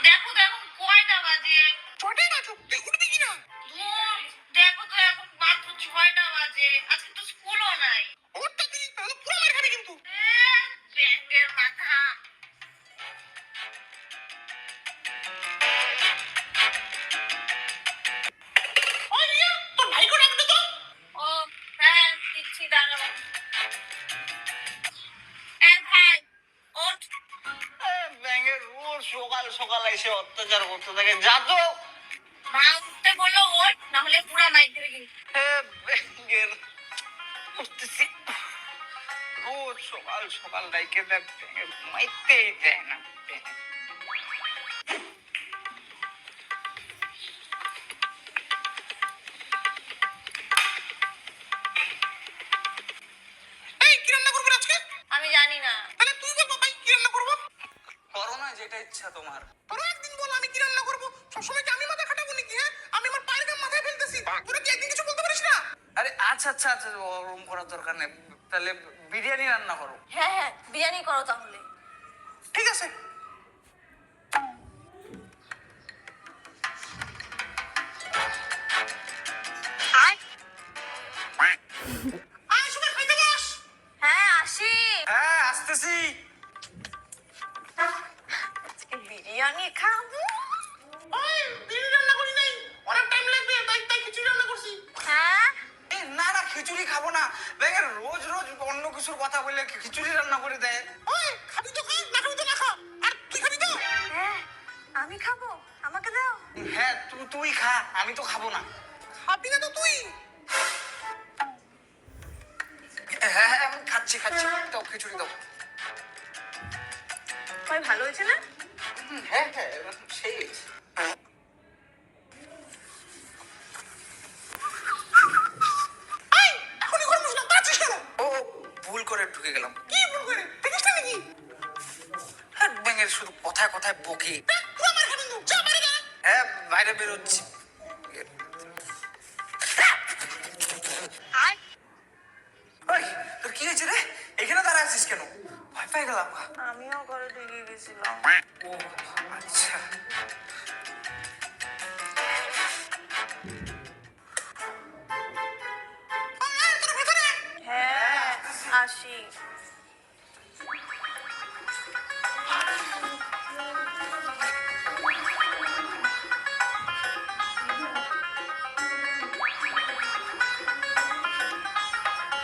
দেখো তো এখন কয়টা বাজে? ছটাই বাজুক, তুই উঠবি কিনা? দেখো তো এখন মাত্র 6টা বাজে, আজকে তো স্কুলও নাই। ওরটা দিই, তাহলে পুরো মার খাবি কিন্তু। ব্যাঙের মাথা। ওই রিয়া, তোর ভাইকে ডাকতে তো। ও হ্যাঁ দিচ্ছি, দাঁড়াও। ভাই ওঠ। ব্যাঙের রোজ সকাল সকাল এসে অত্যাচার করতে থাকে, যা তো। মা উঠতে বললো ওঠ, না হলে পুরা মাইর দেবে কিন্তু। ব্যাঙের উঠতেছি, রোজ সকাল সকাল ডাইকে দেয়, ব্যাঙের ঘুমাইতেই দেয় না। এই কি রান্না করবো আজকে? আমি জানি না। তাহলে তুই বল বাবাই কি রান্না করবো? করো না যেটা ইচ্ছা তোমার। তোরা একদিন বল আমি কি রান্না করবো। সবসময় কি আমি মাথা খাটাবো নাকি? হ্যাঁ, আমি আমার পায়ের গাম মাথায় ফেলতেছি, তোরা কি একদিন কিছু বলতে পারিস না? আরে আচ্ছা আচ্ছা আচ্ছা, ওরকম করার দরকার নেই। তাহলে বিরিয়ানি রান্না করো। হ্যাঁ হ্যাঁ বিরিয়ানি করো তাহলে। ঠিক আছে। আয় সবাই খাইতে বস। হ্যাঁ আসি। হ্যাঁ আসতেছি। আজকে বিরিয়ানি খাবো। ওই বিরিয়ানি রান্না করি নাই, অনেক টাইম লাগবে, তাই খিচুড়ি রান্না করছি। হ্যাঁ না না, খিচুড়ি খাবো না। ব্যাঙের রোজ রোজ অন্য কিছুর কথা বলে খিচুড়ি রান্না করে দেয়। ওই খাবি তো খা, না খাবি তো না খা। আর তুই খাবি তো? হ্যাঁ আমি খাবো, আমাকে দাও। হ্যাঁ তুই খা, আমি তো খাবো না। খাবি না তো তুই? হ্যাঁ হ্যাঁ আমি খাচ্ছি খাচ্ছি, দাও খিচুড়ি দাও। ভাই ভালো হয়েছে না? হ্যাঁ হ্যাঁ সেই আয় এখনই ঘরে বসলাম, পাচ্ছিস কেন? ও ভুল করে ঢুকে গেলাম। কি ভুল করে দেখিস না নাকি? হ্যাঁ ব্যাঙের শুধু কথায় কথায় বকে। পুরো মার খাবি কিন্তু, যা বাইরে যা। হ্যাঁ বাইরে বেরোচ্ছি। আয়। ওই তোর কি হয়েছে রে? এখানে দাঁড়া আছিস কেন? ভয় পেয়ে গেলাম। আমিও ঘরে ঢুকে গেছিলাম। ও আচ্ছা। আয় তোর ভেতরে আয়। হ্যাঁ আসি।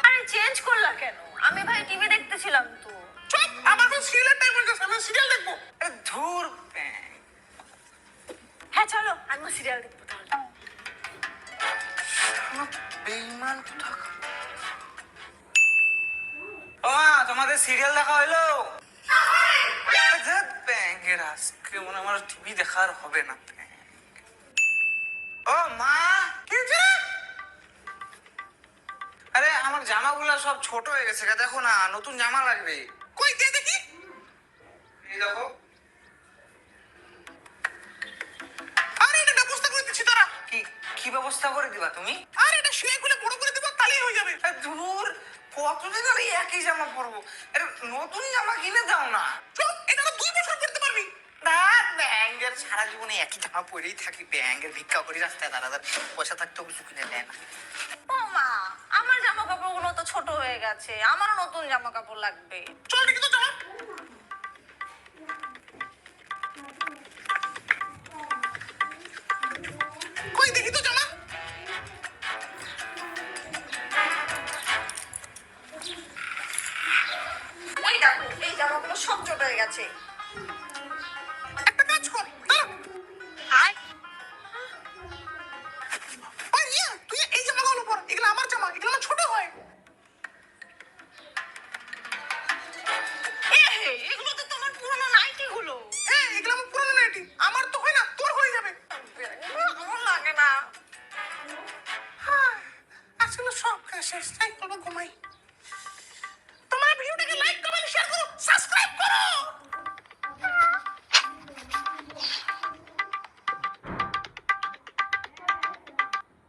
আরে চেঞ্জ করলা কেন? আমি ভাই টিভি দেখতেছিলাম তো। চুপ, আমার এখন সিরিয়ালের টাইম হয়ে গেছে, আমি সিরিয়াল দেখবো। আরে ধুর ব্যাঙ। হ্যাঁ চলো আমিও সিরিয়াল দেখবো তাহলে। বেঈমান কোথাকার। ও মা, তোমাদের সিরিয়াল দেখা হইলো? ব্যাঙের আজকে মনে আমার টিভি দেখার হবে না। ও মা, কি হয়েছে রে? আরে আমার জামাগুলা সব ছোট হয়ে গেছে, দেখো না, নতুন জামা লাগবে। কই দে দেখি। এই দেখো। আরে এটা ব্যবস্থা করে দিচ্ছি তারা। কি কি ব্যবস্থা করে দিবা তুমি? আর এটা শুয়ে খুলে বড় করে দেবো, তাহলেই হয়ে যাবে। ধুর, কতদিন আমি একই জামা পরবো? আরে নতুন জামা কিনে দাও না। চুপ, এটা তো 2 বছর পড়তে পারবি। না, ব্যাঙের সারা জীবনে একই জামা পরেই থাকি। ব্যাঙের ভিক্ষা করি রাস্তায় দাঁড়া, পয়সা থাকতেও কিছু কিনে দেয় না। ও মা, আমার জামা কাপড়গুলো তো ছোট হয়ে গেছে, আমারও নতুন জামা কাপড় লাগবে। চল দেখি তো জামা। কই দেখি তো জামা। ওই দেখো এই জামাগুলো সব ছোট হয়ে গেছে। একটা কাজ কর, দাঁড়া। আয়। ওই রিয়া, তুই এই জামাগুলো পর, এগুলো আমার জামা, এগুলো আমার ছোট হয়। এগুলো তো তোমার পুরনো নাইটি গুলো। হ্যাঁ, এগুলো আমার পুরনো নাইটি, আমার তো হয় না, তোর হয়ে যাবে। আমার লাগে না। আজকে সব শেষ, তাই করবো, ঘুমাই।